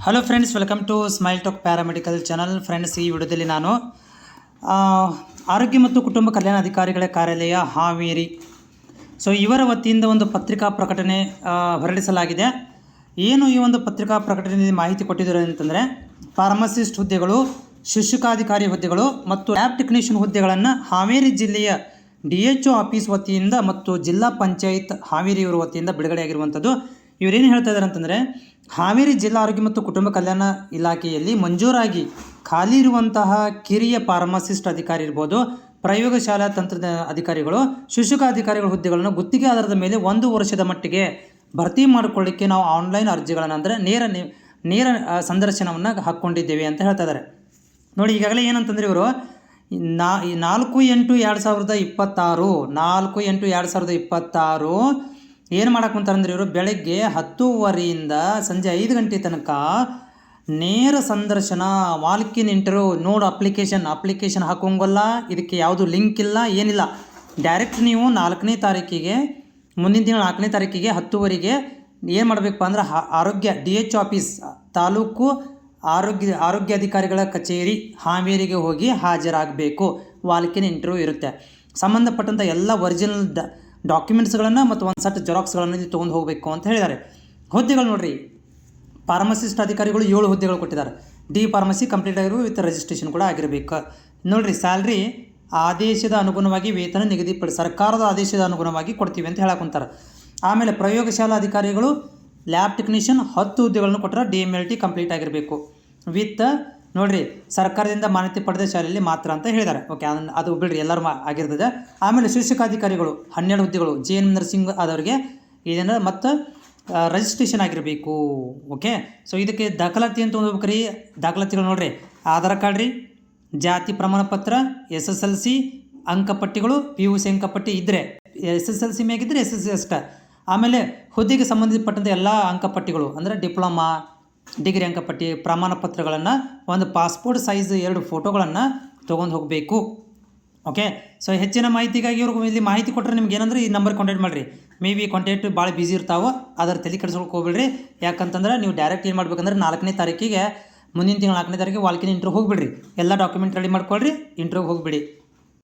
Hello friends, welcome to smile talk paramedical channel. Friends, ಈ ವಿಡಿಯೋದಲ್ಲಿ ನಾನು ಆರೋಗ್ಯ ಮತ್ತು ಕುಟುಂಬ ಕಲ್ಯಾಣ ಅಧಿಕಾರಿಗಳ ಕಾರ್ಯಾಲಯ ಹಾವೇರಿ ಇವರ ವತಿಯಿಂದ ಒಂದು ಪತ್ರಿಕಾ ಪ್ರಕಟಣೆ ಹೊರಡಿಸಲಾಗಿದೆ. ಏನು ಈ ಒಂದು ಪತ್ರಿಕಾ ಪ್ರಕಟಣೆಯಲ್ಲಿ ಮಾಹಿತಿ ಕೊಟ್ಟಿದ್ದಾರೆ ಅಂತಂದರೆ, ಫಾರ್ಮಸಿಸ್ಟ್ ಹುದ್ದೆಗಳು, ಶಿಕ್ಷಕಾಧಿಕಾರಿ ಹುದ್ದೆಗಳು ಮತ್ತು ಲ್ಯಾಬ್ ಟೆಕ್ನಿಷಿಯನ್ ಹುದ್ದೆಗಳನ್ನು ಹಾವೇರಿ ಜಿಲ್ಲೆಯ DHO ಆಫೀಸ್ ವತಿಯಿಂದ ಮತ್ತು ಜಿಲ್ಲಾ ಪಂಚಾಯತ್ ಹಾವೇರಿ ಇವರ ವತಿಯಿಂದ ಬಿಡುಗಡೆಯಾಗಿರುವಂಥದ್ದು. ಇವರೇನು ಹೇಳ್ತಾ ಇದ್ದಾರೆ ಅಂತಂದರೆ, ಹಾವೇರಿ ಜಿಲ್ಲಾ ಆರೋಗ್ಯ ಮತ್ತು ಕುಟುಂಬ ಕಲ್ಯಾಣ ಇಲಾಖೆಯಲ್ಲಿ ಮಂಜೂರಾಗಿ ಖಾಲಿ ಇರುವಂತಹ ಕಿರಿಯ ಫಾರ್ಮಸಿಸ್ಟ್ ಅಧಿಕಾರಿ ಇರ್ಬೋದು, ಪ್ರಯೋಗಶಾಲಾ ತಂತ್ರದ ಅಧಿಕಾರಿಗಳು, ಶಿಕ್ಷಕಾಧಿಕಾರಿಗಳ ಹುದ್ದೆಗಳನ್ನು ಗುತ್ತಿಗೆ ಆಧಾರದ ಮೇಲೆ 1 ವರ್ಷದ ಮಟ್ಟಿಗೆ ಭರ್ತಿ ಮಾಡಿಕೊಳ್ಳಿಕ್ಕೆ ನಾವು ಆನ್ಲೈನ್ ಅರ್ಜಿಗಳನ್ನು ಅಂದರೆ ನೇರ ಸಂದರ್ಶನವನ್ನು ಹಾಕ್ಕೊಂಡಿದ್ದೇವೆ ಅಂತ ಹೇಳ್ತಾ ಇದ್ದಾರೆ. ನೋಡಿ, ಈಗಾಗಲೇ ಏನಂತಂದರೆ ಇವರು 4/8/2026 ಏನು ಮಾಡಕ್ಕೆ ಕುಂತಾರಂದ್ರೆ, ಇವರು ಬೆಳಗ್ಗೆ 10:30 ಸಂಜೆ 5 ಗಂಟೆ ತನಕ ನೇರ ಸಂದರ್ಶನ, ವಾಲ್ಕಿನ್ ಇಂಟರ್ವ್ಯೂ. ನೋಡು, ಅಪ್ಲಿಕೇಶನ್ ಹಾಕೋಂಗಲ್ಲ, ಇದಕ್ಕೆ ಯಾವುದು ಲಿಂಕ್ ಇಲ್ಲ, ಏನಿಲ್ಲ. ಡೈರೆಕ್ಟ್ ನೀವು 4ನೇ ತಾರೀಕಿಗೆ, ಮುಂದಿನ ತಿಂಗಳು 4ನೇ ತಾರೀಕಿಗೆ 10:00 ಏನು ಮಾಡಬೇಕಪ್ಪ ಅಂದ್ರೆ, ಆರೋಗ್ಯ DHO ಆಫೀಸ್, ತಾಲೂಕು ಆರೋಗ್ಯಾಧಿಕಾರಿಗಳ ಕಚೇರಿ ಹಾವೇರಿಗೆ ಹೋಗಿ ಹಾಜರಾಗಬೇಕು. ವಾಲ್ಕಿನ್ ಇಂಟರ್ವ್ಯೂ ಇರುತ್ತೆ. ಸಂಬಂಧಪಟ್ಟಂಥ ಎಲ್ಲ ಒರಿಜಿನಲ್ ಡಾಕ್ಯುಮೆಂಟ್ಸ್ಗಳನ್ನು ಮತ್ತು ಒಂದು ಸೆಟ್ ಜೆರಾಕ್ಸ್ಗಳನ್ನು ಇಲ್ಲಿ ತೊಗೊಂಡು ಹೋಗಬೇಕು ಅಂತ ಹೇಳಿದ್ದಾರೆ. ಹುದ್ದೆಗಳು ನೋಡಿರಿ, ಫಾರ್ಮಸಿಸ್ಟ್ ಅಧಿಕಾರಿಗಳು 7 ಹುದ್ದೆಗಳು ಕೊಟ್ಟಿದ್ದಾರೆ. ಡಿ ಫಾರ್ಮಸಿ ಕಂಪ್ಲೀಟ್ ಆಗಿರುವ ವಿತ್ ರಿಜಿಸ್ಟ್ರೇಷನ್ ಕೂಡ ಆಗಿರಬೇಕು. ನೋಡಿರಿ, ಸ್ಯಾಲ್ರಿ ಆದೇಶದ ಅನುಗುಣವಾಗಿ ವೇತನ ನಿಗದಿಪಡಿಸಿ ಸರ್ಕಾರದ ಆದೇಶದ ಅನುಗುಣವಾಗಿ ಕೊಡ್ತೀವಿ ಅಂತ ಹೇಳಕ್ಕಂತಾರೆ. ಆಮೇಲೆ ಪ್ರಯೋಗಶಾಲಾ ಅಧಿಕಾರಿಗಳು, ಲ್ಯಾಬ್ ಟೆಕ್ನಿಷಿಯನ್ 10 ಹುದ್ದೆಗಳನ್ನು ಕೊಟ್ಟರೆ DMLT ಕಂಪ್ಲೀಟ್ ಆಗಿರಬೇಕು ವಿತ್ ನೋಡಿರಿ ಸರ್ಕಾರದಿಂದ ಮಾನ್ಯತೆ ಪಡೆದ ಶಾಲೆಯಲ್ಲಿ ಮಾತ್ರ ಅಂತ ಹೇಳಿದ್ದಾರೆ. ಓಕೆ, ಅದು ಬಿಡ್ರಿ, ಎಲ್ಲರೂ ಆಗಿರ್ತದೆ. ಆಮೇಲೆ ಶಿಕ್ಷಕಾಧಿಕಾರಿಗಳು 12 ಹುದ್ದೆಗಳು, JN ನರ್ಸಿಂಗ್ ಆದವರಿಗೆ ಇದನ್ನು ಮತ್ತು ರಿಜಿಸ್ಟ್ರೇಷನ್ ಆಗಿರಬೇಕು. ಓಕೆ, ಇದಕ್ಕೆ ದಾಖಲಾತಿ ಅಂತ ಓದ್ಬೇಕ್ರಿ. ದಾಖಲಾತಿಗಳು ನೋಡಿರಿ, ಆಧಾರ್ ಕಾರ್ಡ್ ರೀ, ಜಾತಿ ಪ್ರಮಾಣ ಪತ್ರ, SSLC ಅಂಕಪಟ್ಟಿಗಳು, PUC ಅಂಕಪಟ್ಟಿ ಇದ್ದರೆ, SSLC ಮ್ಯಾಗಿದ್ದರೆ SSC ಅಷ್ಟೇ. ಆಮೇಲೆ ಹುದ್ದೆಗೆ ಸಂಬಂಧಪಟ್ಟಂಥ ಎಲ್ಲ ಅಂಕಪಟ್ಟಿಗಳು ಅಂದರೆ ಡಿಪ್ಲೊಮಾ, ಡಿಗ್ರಿ ಅಂಕಪಟ್ಟಿ, ಪ್ರಮಾಣ ಪತ್ರಗಳನ್ನು, ಒಂದು ಪಾಸ್ಪೋರ್ಟ್ ಸೈಜ್ 2 ಫೋಟೋಗಳನ್ನು ತೊಗೊಂಡು ಹೋಗಬೇಕು. ಓಕೆ, ಹೆಚ್ಚಿನ ಮಾಹಿತಿಗಾಗಿ ಇವ್ರಿಗೆ ಇಲ್ಲಿ ಮಾಹಿತಿ ಕೊಟ್ಟರೆ ನಿಮ್ಗೆ ಏನಂದ್ರೆ ಈ ನಂಬರ್ ಕಾಂಟ್ಯಾಕ್ಟ್ ಮಾಡಿರಿ. ಮೇ ಬಿ ಕಾಂಟ್ಯಾಕ್ಟ್ ಭಾಳ ಬಿಸಿ ಇರ್ತಾವೆ, ಅದರ ತಲೆ ಕೆಡಿಸ್ಕೊಳಕ್ಕೆ ಹೋಗ್ಬಿಡ್ರಿ. ಯಾಕಂತಂದ್ರೆ ನೀವು ಡೈರೆಕ್ಟ್ ಏನು ಮಾಡ್ಬೇಕಂದ್ರೆ 4ನೇ ತಾರೀಕಿಗೆ, ಮುಂದಿನ ತಿಂಗಳು 4ನೇ ತಾರೀಕಿಗೆ ವಾಲ್ಕಿನ್ ಇಂಟರ್ವ್ಯೂ ಹೋಗಿಬಿಡ್ರಿ. ಎಲ್ಲ ಡಾಕ್ಯುಮೆಂಟ್ ರೆಡಿ ಮಾಡ್ಕೊಳ್ರಿ, ಇಂಟರ್ವ್ಯೂಗೆ ಹೋಗಿಬಿಡಿ.